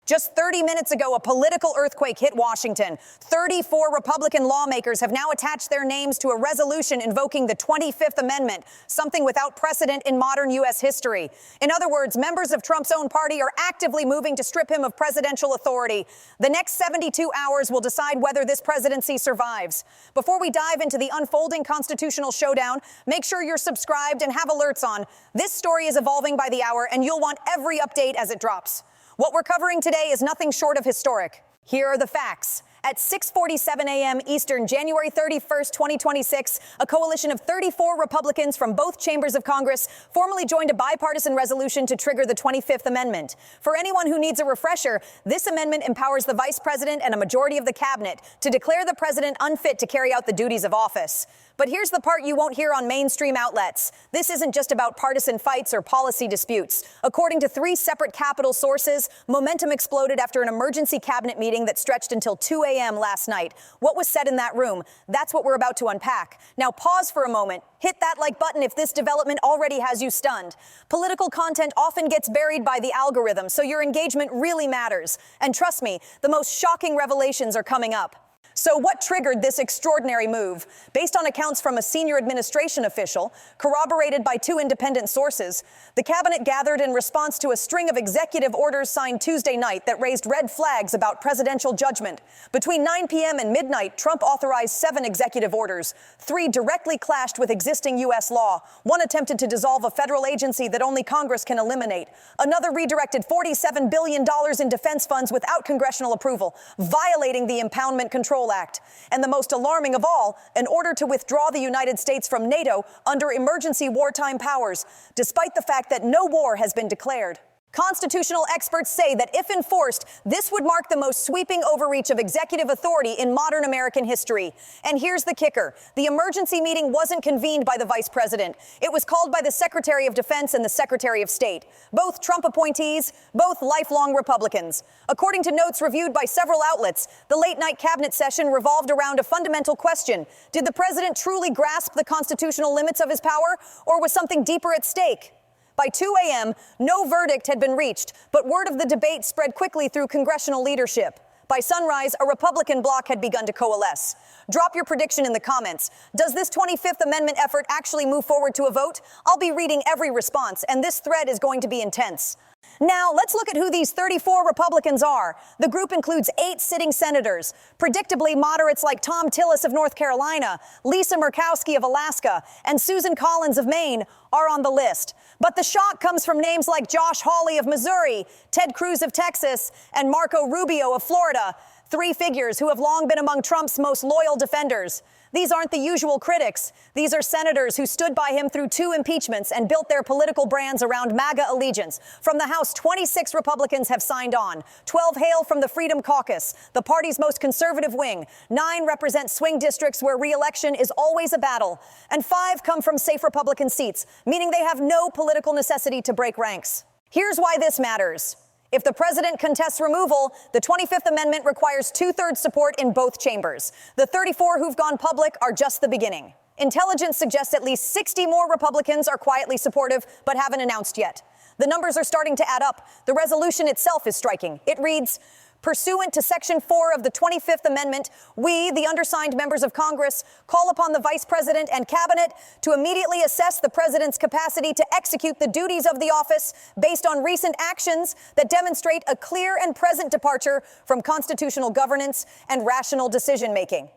Just 30 minutes ago, a political earthquake hit Washington. 34 Republican lawmakers have now attached their names to a resolution invoking the 25th Amendment, something without precedent in modern U.S. history. In other words, members of Trump's own party are actively moving to strip him of presidential authority. The next 72 hours will decide whether this presidency survives. Before we dive into the unfolding constitutional showdown, make sure you're subscribed and have alerts on. This story is evolving by the hour, and you'll want every update as it drops. What we're covering today is nothing short of historic. Here are the facts. At 6:47 a.m. Eastern, January 31st, 2026, a coalition of 34 Republicans from both chambers of Congress formally joined a bipartisan resolution to trigger the 25th Amendment. For anyone who needs a refresher, this amendment empowers the vice president and a majority of the cabinet to declare the president unfit to carry out the duties of office. But here's the part you won't hear on mainstream outlets. This isn't just about partisan fights or policy disputes. According to 3 separate Capitol sources, momentum exploded after an emergency cabinet meeting that stretched until 2 a.m. last night. What was said in that room? That's what we're about to unpack. Now pause for a moment. Hit that like button if this development already has you stunned. Political content often gets buried by the algorithm, so your engagement really matters. And trust me, the most shocking revelations are coming up. So what triggered this extraordinary move? Based on accounts from a senior administration official, corroborated by 2 independent sources, the cabinet gathered in response to a string of executive orders signed Tuesday night that raised red flags about presidential judgment. Between 9 p.m. and midnight, Trump authorized 7 executive orders. 3 directly clashed with existing U.S. law. 1 attempted to dissolve a federal agency that only Congress can eliminate. Another redirected $47 billion in defense funds without congressional approval, violating the Impoundment Control Act. And the most alarming of all, an order to withdraw the United States from NATO under emergency wartime powers, despite the fact that no war has been declared. Constitutional experts say that if enforced, this would mark the most sweeping overreach of executive authority in modern American history. And here's the kicker. The emergency meeting wasn't convened by the vice president. It was called by the Secretary of Defense and the Secretary of State. Both Trump appointees, both lifelong Republicans. According to notes reviewed by several outlets, the late-night cabinet session revolved around a fundamental question. Did the president truly grasp the constitutional limits of his power, or was something deeper at stake? By 2 a.m., no verdict had been reached, but word of the debate spread quickly through congressional leadership. By sunrise, a Republican bloc had begun to coalesce. Drop your prediction in the comments. Does this 25th Amendment effort actually move forward to a vote? I'll be reading every response, and this thread is going to be intense. Now, let's look at who these 34 Republicans are. The group includes 8 sitting senators. Predictably, moderates like Tom Tillis of North Carolina, Lisa Murkowski of Alaska, and Susan Collins of Maine are on the list. But the shock comes from names like Josh Hawley of Missouri, Ted Cruz of Texas, and Marco Rubio of Florida, 3 figures who have long been among Trump's most loyal defenders. These aren't the usual critics. These are senators who stood by him through 2 impeachments and built their political brands around MAGA allegiance. From the House, 26 Republicans have signed on. 12 hail from the Freedom Caucus, the party's most conservative wing. 9 represent swing districts where re-election is always a battle. And 5 come from safe Republican seats, meaning they have no political necessity to break ranks. Here's why this matters. If the president contests removal, the 25th Amendment requires 2/3 support in both chambers. The 34 who've gone public are just the beginning. Intelligence suggests at least 60 more Republicans are quietly supportive, but haven't announced yet. The numbers are starting to add up. The resolution itself is striking. It reads, "Pursuant to Section 4 of the 25th Amendment, we, the undersigned members of Congress, call upon the Vice President and Cabinet to immediately assess the President's capacity to execute the duties of the office based on recent actions that demonstrate a clear and present departure from constitutional governance and rational decision-making."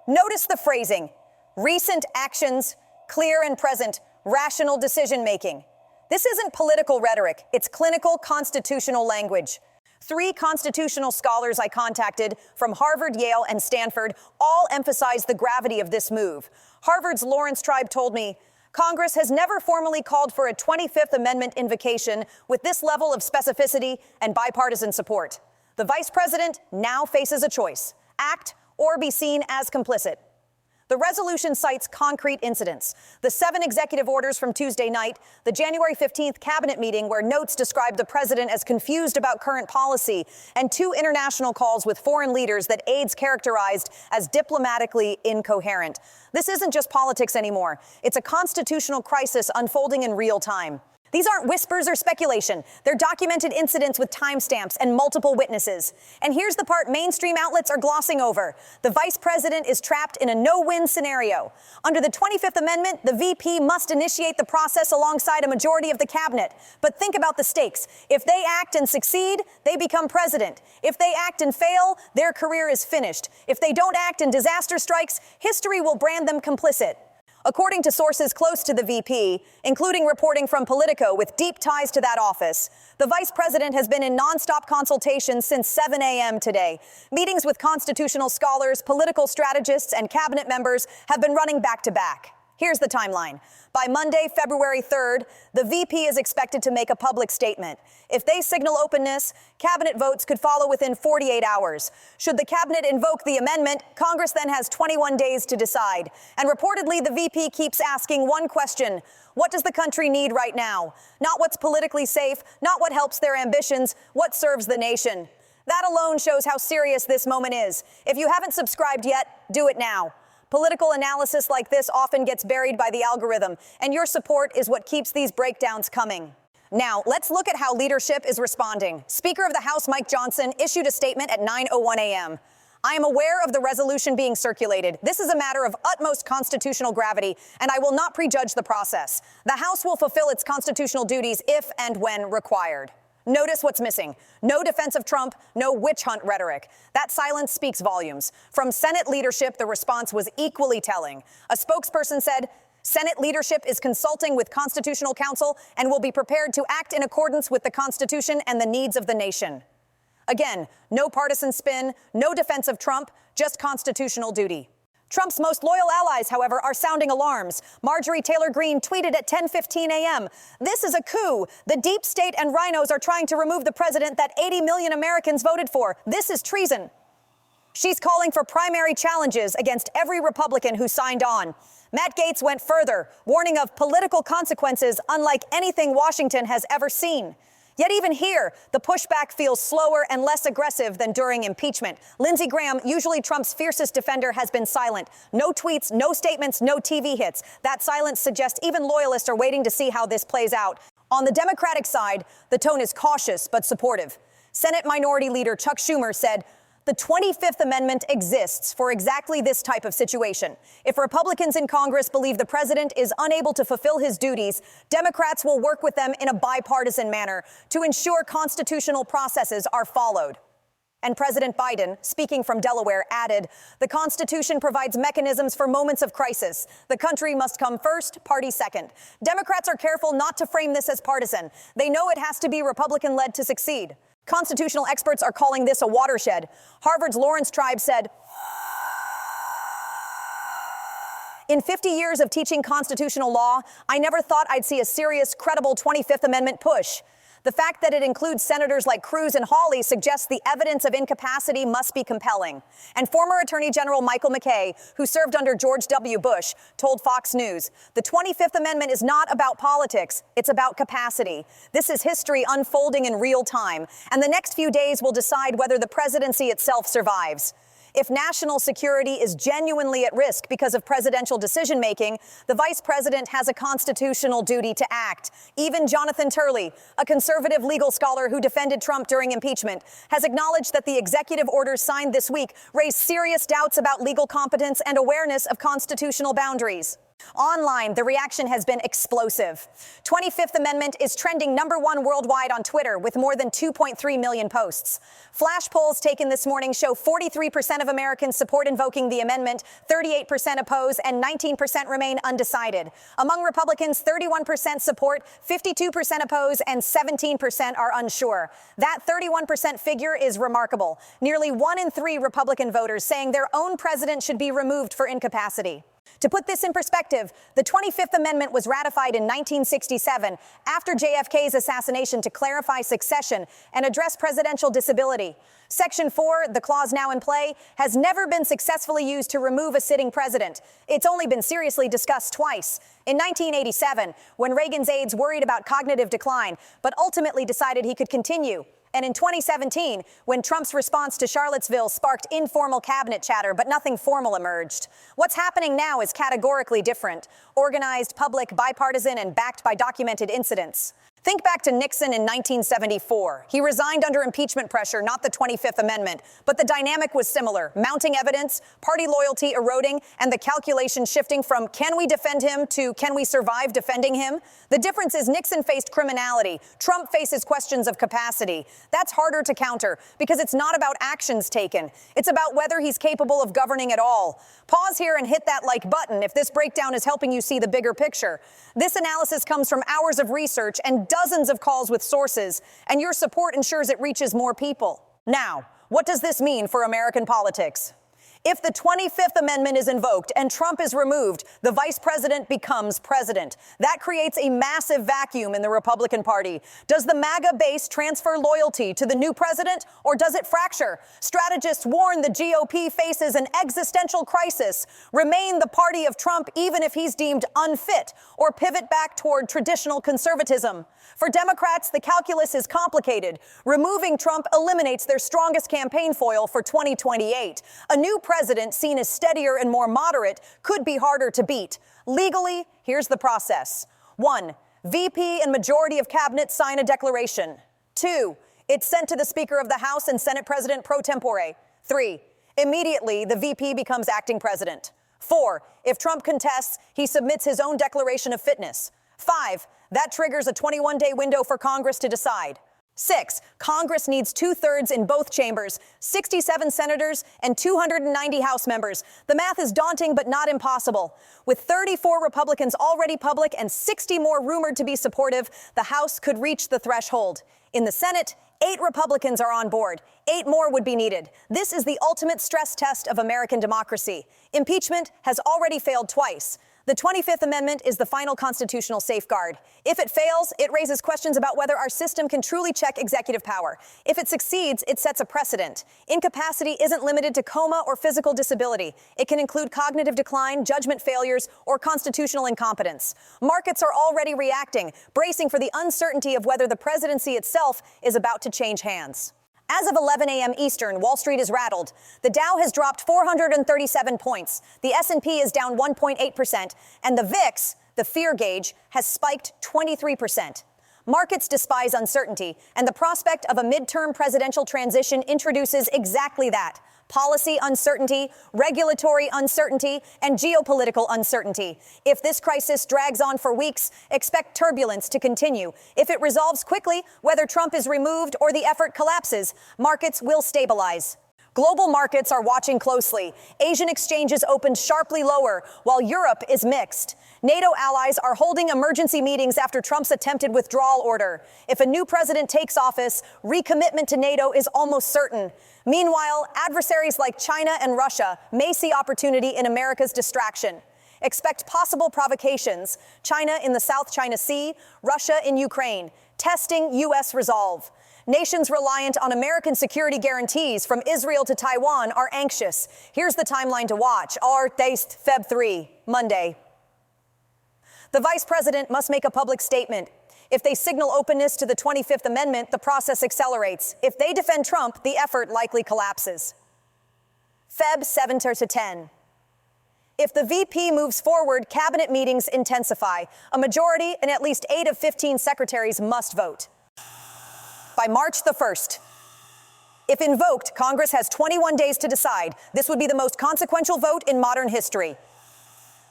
Notice the phrasing, recent actions, clear and present, rational decision-making. This isn't political rhetoric. It's clinical constitutional language. 3 constitutional scholars I contacted from Harvard, Yale, and Stanford all emphasize the gravity of this move. Harvard's Lawrence Tribe told me, "Congress has never formally called for a 25th Amendment invocation with this level of specificity and bipartisan support. The vice president now faces a choice: act or be seen as complicit." The resolution cites concrete incidents. The 7 executive orders from Tuesday night, the January 15th cabinet meeting where notes described the president as confused about current policy, and 2 international calls with foreign leaders that aides characterized as diplomatically incoherent. This isn't just politics anymore. It's a constitutional crisis unfolding in real time. These aren't whispers or speculation. They're documented incidents with timestamps and multiple witnesses. And here's the part mainstream outlets are glossing over. The vice president is trapped in a no-win scenario. Under the 25th Amendment, the VP must initiate the process alongside a majority of the cabinet. But think about the stakes. If they act and succeed, they become president. If they act and fail, their career is finished. If they don't act and disaster strikes, history will brand them complicit. According to sources close to the VP, including reporting from Politico with deep ties to that office, the vice president has been in nonstop consultations since 7 a.m. today. Meetings with constitutional scholars, political strategists, and cabinet members have been running back to back. Here's the timeline. By Monday, February 3rd, the VP is expected to make a public statement. If they signal openness, cabinet votes could follow within 48 hours. Should the cabinet invoke the amendment, Congress then has 21 days to decide. And reportedly, the VP keeps asking one question: what does the country need right now? Not what's politically safe, not what helps their ambitions, what serves the nation. That alone shows how serious this moment is. If you haven't subscribed yet, do it now. Political analysis like this often gets buried by the algorithm, and your support is what keeps these breakdowns coming. Now, let's look at how leadership is responding. Speaker of the House Mike Johnson issued a statement at 9:01 a.m. I am aware of the resolution being circulated. This is a matter of utmost constitutional gravity, and I will not prejudge the process. The House will fulfill its constitutional duties if and when required. Notice what's missing. No defense of Trump, no witch hunt rhetoric. That silence speaks volumes. From Senate leadership, the response was equally telling. A spokesperson said, Senate leadership is consulting with Constitutional Counsel and will be prepared to act in accordance with the Constitution and the needs of the nation. Again, no partisan spin, no defense of Trump, just constitutional duty. Trump's most loyal allies, however, are sounding alarms. Marjorie Taylor Greene tweeted at 10:15 a.m., "This is a coup. The deep state and rhinos are trying to remove the president that 80 million Americans voted for. This is treason." She's calling for primary challenges against every Republican who signed on. Matt Gaetz went further, warning of political consequences unlike anything Washington has ever seen. Yet even here, the pushback feels slower and less aggressive than during impeachment. Lindsey Graham, usually Trump's fiercest defender, has been silent. No tweets, no statements, no TV hits. That silence suggests even loyalists are waiting to see how this plays out. On the Democratic side, the tone is cautious but supportive. Senate Minority Leader Chuck Schumer said, "The 25th Amendment exists for exactly this type of situation. If Republicans in Congress believe the president is unable to fulfill his duties, Democrats will work with them in a bipartisan manner to ensure constitutional processes are followed." And President Biden, speaking from Delaware, added, "The Constitution provides mechanisms for moments of crisis. The country must come first, party second." Democrats are careful not to frame this as partisan. They know it has to be Republican-led to succeed. Constitutional experts are calling this a watershed. Harvard's Lawrence Tribe said, "In 50 years of teaching constitutional law, I never thought I'd see a serious, credible 25th Amendment push. The fact that it includes senators like Cruz and Hawley suggests the evidence of incapacity must be compelling." And former Attorney General Michael McKay, who served under George W. Bush, told Fox News, "The 25th Amendment is not about politics, it's about capacity. This is history unfolding in real time, and the next few days will decide whether the presidency itself survives." If national security is genuinely at risk because of presidential decision-making, the vice president has a constitutional duty to act. Even Jonathan Turley, a conservative legal scholar who defended Trump during impeachment, has acknowledged that the executive orders signed this week raise serious doubts about legal competence and awareness of constitutional boundaries. Online, the reaction has been explosive. 25th Amendment is trending #1 worldwide on Twitter with more than 2.3 million posts. Flash polls taken this morning show 43% of Americans support invoking the amendment, 38% oppose, and 19% remain undecided. Among Republicans, 31% support, 52% oppose, and 17% are unsure. That 31% figure is remarkable. Nearly 1 in 3 Republican voters saying their own president should be removed for incapacity. To put this in perspective, the 25th Amendment was ratified in 1967 after JFK's assassination to clarify succession and address presidential disability. Section 4, the clause now in play, has never been successfully used to remove a sitting president. It's only been seriously discussed twice. In 1987, when Reagan's aides worried about cognitive decline, but ultimately decided he could continue. And in 2017, when Trump's response to Charlottesville sparked informal cabinet chatter, but nothing formal emerged. What's happening now is categorically different. Organized, public, bipartisan, and backed by documented incidents. Think back to Nixon in 1974. He resigned under impeachment pressure, not the 25th Amendment. But the dynamic was similar. Mounting evidence, party loyalty eroding, and the calculation shifting from can we defend him to can we survive defending him? The difference is Nixon faced criminality. Trump faces questions of capacity. That's harder to counter because it's not about actions taken. It's about whether he's capable of governing at all. Pause here and hit that like button if this breakdown is helping you see the bigger picture. This analysis comes from hours of research and dozens of calls with sources, and your support ensures it reaches more people. Now, what does this mean for American politics? If the 25th Amendment is invoked and Trump is removed, the vice president becomes president. That creates a massive vacuum in the Republican Party. Does the MAGA base transfer loyalty to the new president, or does it fracture? Strategists warn the GOP faces an existential crisis. Remain the party of Trump even if he's deemed unfit, or pivot back toward traditional conservatism. For Democrats, the calculus is complicated. Removing Trump eliminates their strongest campaign foil for 2028. A new president seen as steadier and more moderate could be harder to beat. Legally, here's the process. 1. VP and majority of cabinet sign a declaration. 2. It's sent to the Speaker of the House and Senate President pro tempore. 3. Immediately, the VP becomes acting president. 4. If Trump contests, he submits his own declaration of fitness. 5. That triggers a 21-day window for Congress to decide. 6. Congress needs 2/3 in both chambers, 67 senators and 290 House members. The math is daunting but not impossible. With 34 Republicans already public and 60 more rumored to be supportive, the House could reach the threshold. In the Senate, 8 Republicans are on board. 8 more would be needed. This is the ultimate stress test of American democracy. Impeachment has already failed twice. The 25th Amendment is the final constitutional safeguard. If it fails, it raises questions about whether our system can truly check executive power. If it succeeds, it sets a precedent. Incapacity isn't limited to coma or physical disability. It can include cognitive decline, judgment failures, or constitutional incompetence. Markets are already reacting, bracing for the uncertainty of whether the presidency itself is about to change hands. As of 11 a.m. Eastern, Wall Street is rattled. The Dow has dropped 437 points. The S&P is down 1.8%. And the VIX, the fear gauge, has spiked 23%. Markets despise uncertainty, and the prospect of a midterm presidential transition introduces exactly that. Policy uncertainty, regulatory uncertainty, and geopolitical uncertainty. If this crisis drags on for weeks, expect turbulence to continue. If it resolves quickly, whether Trump is removed or the effort collapses, markets will stabilize. Global markets are watching closely. Asian exchanges opened sharply lower, while Europe is mixed. NATO allies are holding emergency meetings after Trump's attempted withdrawal order. If a new president takes office, recommitment to NATO is almost certain. Meanwhile, adversaries like China and Russia may see opportunity in America's distraction. Expect possible provocations: China in the South China Sea, Russia in Ukraine, testing U.S. resolve. Nations reliant on American security guarantees from Israel to Taiwan are anxious. Here's the timeline to watch. Feb 3, Monday. The vice president must make a public statement. If they signal openness to the 25th Amendment, the process accelerates. If they defend Trump, the effort likely collapses. Feb 7 to 10. If the VP moves forward, cabinet meetings intensify. A majority and at least 8 of 15 secretaries must vote. By March the 1st. If invoked, Congress has 21 days to decide. This would be the most consequential vote in modern history.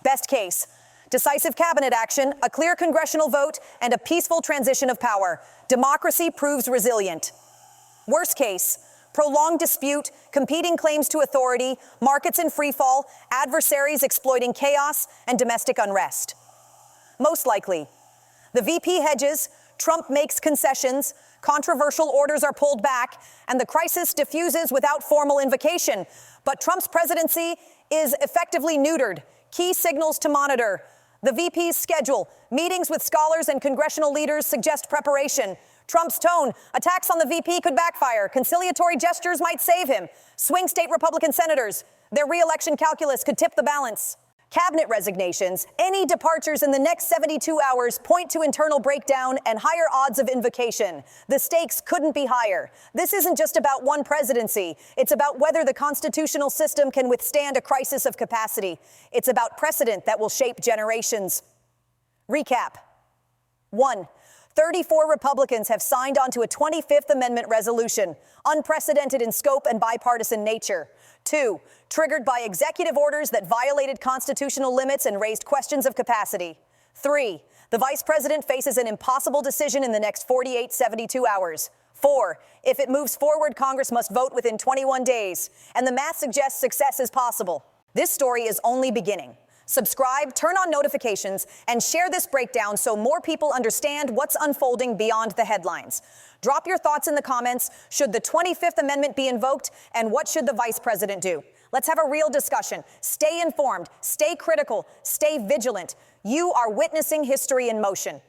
Best case: decisive cabinet action, a clear congressional vote, and a peaceful transition of power. Democracy proves resilient. Worst case: prolonged dispute, competing claims to authority, markets in freefall, adversaries exploiting chaos, and domestic unrest. Most likely: the VP hedges, Trump makes concessions, controversial orders are pulled back, and the crisis diffuses without formal invocation. But Trump's presidency is effectively neutered. Key signals to monitor: the VP's schedule. Meetings with scholars and congressional leaders suggest preparation. Trump's tone: attacks on the VP could backfire. Conciliatory gestures might save him. Swing state Republican senators: their re-election calculus could tip the balance. cabinet resignations, any departures in the next 72 hours point to internal breakdown and higher odds of invocation. The stakes couldn't be higher. This isn't just about one presidency. It's about whether the constitutional system can withstand a crisis of capacity. It's about precedent that will shape generations. Recap. 1. 34 Republicans have signed onto a 25th Amendment resolution, unprecedented in scope and bipartisan nature. 2. Triggered by executive orders that violated constitutional limits and raised questions of capacity. 3. The vice president faces an impossible decision in the next 72 hours. 4. If it moves forward, Congress must vote within 21 days. And the math suggests success is possible. This story is only beginning. Subscribe, turn on notifications, and share this breakdown so more people understand what's unfolding beyond the headlines. Drop your thoughts in the comments. Should the 25th Amendment be invoked, and what should the vice president do? Let's have a real discussion. Stay informed, stay critical, stay vigilant. You are witnessing history in motion.